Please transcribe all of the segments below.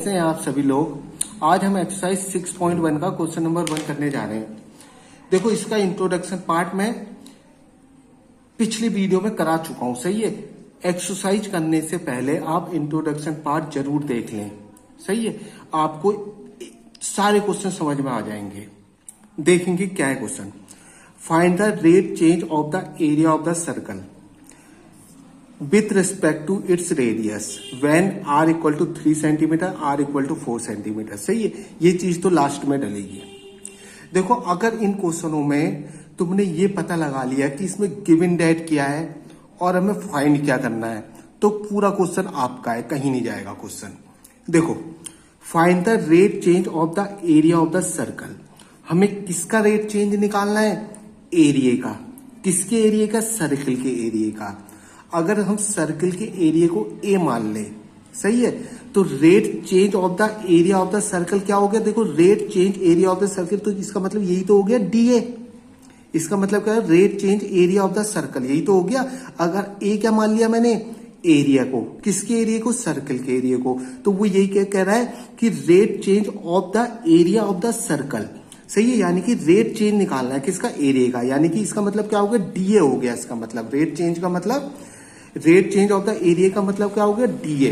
कैसे हैं आप सभी लोग। आज हम एक्सरसाइज 6.1 का क्वेश्चन नंबर 1 करने जा रहे हैं। देखो, इसका इंट्रोडक्शन पार्ट में पिछली वीडियो में करा चुका हूं, सही है। एक्सरसाइज करने से पहले आप इंट्रोडक्शन पार्ट जरूर देख लें, सही है। आपको सारे क्वेश्चन समझ में आ जाएंगे। देखेंगे क्या है question. Find the rate change of the area of the circle with respect to its radius when r equal to 3 centimetre, r equal to 4 centimetre, सही है। ये चीज तो लास्ट में डलेगी। देखो, अगर इन क्वेश्चनों में तुमने ये पता लगा लिया कि इसमें गिवन डेट क्या है और हमें फाइंड क्या करना है, तो पूरा क्वेश्चन आपका है, कहीं नहीं जाएगा क्वेश्चन। देखो, find the rate change of the area of the circle. हमें किसका रेट चेंज निकालना है? एरिया का। किसके एरिया का? सर्कल के एरिया का। अगर हम सर्कल के एरिया को ए मान ले, सही है, तो rate change of the area of the circle क्या हो गया? देखो, rate change area of the circle, तो इसका मतलब यही तो हो गया डीए। इसका मतलब क्या है? Rate change area of the circle, यही तो हो गया। अगर ए क्या मान लिया मैंने? एरिया को। किसके एरिया को? सर्कल के एरिया को। तो वो यही क्या कह रहा है कि rate change of the area of the circle, सही है। यानी कि रेट चेंज निकालना है किसका? एरिया का। यानी कि इसका मतलब क्या हो गया? डीए हो गया। इसका मतलब रेट चेंज का मतलब, rate change of the area का मतलब क्या हो गया? डीए।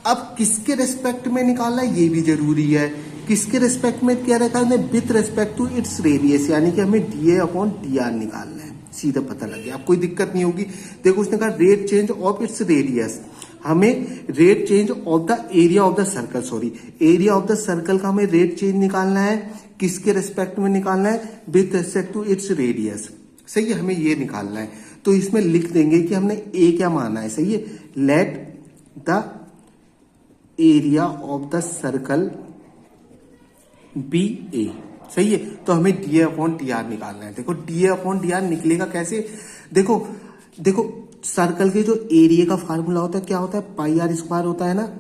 अब किसके रेस्पेक्ट में निकालना है ये भी जरूरी है। किसके रेस्पेक्ट में क्या रखा है? With respect to its radius, यानी कि हमें डीए अपॉन डीआर निकालना है। सीधा पता लग गया, अब कोई दिक्कत नहीं होगी। देखो, उसने कहा rate change of its radius, हमें rate change of the area of the circle, sorry, area of the circle का हमें रेट चेंज निकालना है। किसके रेस्पेक्ट में निकालना है? With respect to its radius, सही है। हमें ये निकालना है, तो इसमें लिख देंगे कि हमने ए क्या माना है, सही है। Let the area of the circle be A, सही है। तो हमें डीए अपॉन डी आर निकालना है। देखो, डीए अपॉन डी आर निकलेगा कैसे? देखो देखो, सर्कल के जो एरिया का फार्मूला होता है क्या होता है? पाई आर स्क्वायर होता है ना।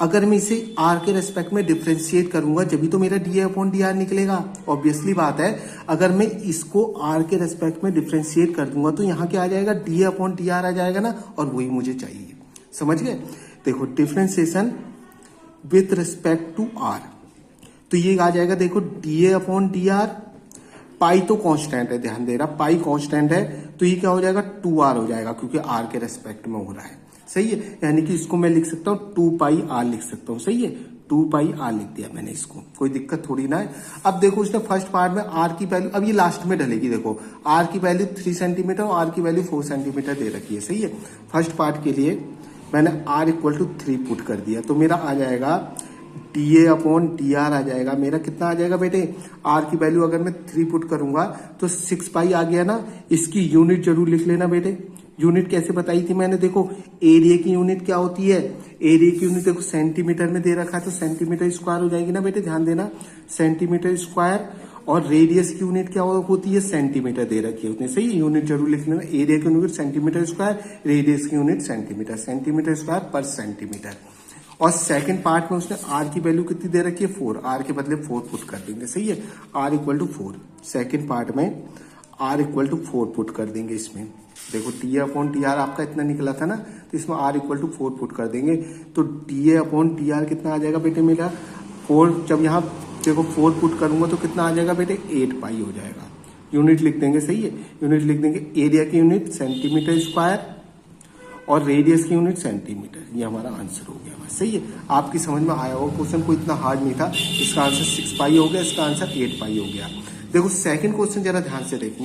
अगर मैं इसे आर के रेस्पेक्ट में डिफ्रेंशिएट करूंगा जब भी तो मेरा डीए अपॉन डी आर निकलेगा। ऑब्वियसली बात है, अगर मैं इसको आर के रेस्पेक्ट में डिफ्रेंशिएट कर दूंगा तो यहाँ क्या आ जाएगा? डीए अपॉन डी आर आ जाएगा ना, और वही मुझे चाहिए। समझ गए? देखो, differentiation with respect to R, तो ये आ जाएगा, देखो, DA upon D R. Pi तो कांस्टेंट है, ध्यान दे रहा, पाई कांस्टेंट है, तो ये क्या हो जाएगा? 2r हो जाएगा, क्योंकि आर के रेस्पेक्ट में हो रहा है, सही है। यानी कि इसको मैं लिख सकता हूँ 2 पाई आर लिख सकता हूँ, सही है। 2 पाई आर लिख दिया मैंने इसको, कोई दिक्कत थोड़ी ना है। अब देखो, उसने फर्स्ट पार्ट में आर की वैल्यू, अब ये लास्ट में डलेगी। देखो, आर की वैल्यू 3 सेंटीमीटर और आर की वैल्यू 4 सेंटीमीटर दे रखी है, सही है। फर्स्ट पार्ट के लिए मैंने आर इक्वल टू 3 पुट कर दिया, तो मेरा आ जाएगा डीए अपॉन डी आर आ जाएगा। मेरा कितना आ जाएगा बेटे? आर की वैल्यू अगर मैं 3 पुट करूंगा तो 6 पाई आ गया ना। इसकी यूनिट जरूर लिख लेना बेटे। यूनिट कैसे बताई थी मैंने? देखो, एरिया की यूनिट क्या होती है? एरिया की यूनिट देखो सेंटीमीटर में दे रखा है, तो सेंटीमीटर स्क्वायर हो जाएगी ना बेटे, ध्यान देना, सेंटीमीटर स्क्वायर। और रेडियस की यूनिट क्या होती है? सेंटीमीटर दे रखी है उसने, सही है। यूनिट जरूर लिख लेना। एरिया की यूनिट सेंटीमीटर स्क्वायर, रेडियस की यूनिट सेंटीमीटर, सेंटीमीटर स्क्वायर पर सेंटीमीटर। और सेकंड पार्ट में उसने आर की वैल्यू कितनी दे रखी है? 4। आर के बदले 4 पुट कर देंगे, सही है। R equal to 4, second part में आर इक्वल टू 4 पुट कर देंगे इसमें। देखो, डी अपॉन टी आर आपका इतना निकला था ना, तो इसमें आर इक्वल टू 4 पुट कर देंगे, तो डी अपॉन टी आर कितना आ जाएगा बेटे मेरा? 4। जब यहाँ देखो 4 पुट करूंगा तो कितना आ जाएगा बेटे? 8 पाई हो जाएगा। यूनिट लिख देंगे, सही है। यूनिट लिख देंगे, एरिया की यूनिट सेंटीमीटर स्क्वायर और रेडियस की यूनिट सेंटीमीटर। ये हमारा आंसर हो गया, सही है। आपकी समझ में आया होगा, क्वेश्चन कोई इतना हार्ड नहीं था। इसका आंसर 6 पाई हो गया, इसका आंसर 8 पाई हो गया। देखो, सेकंड क्वेश्चन जरा ध्यान से देखिए।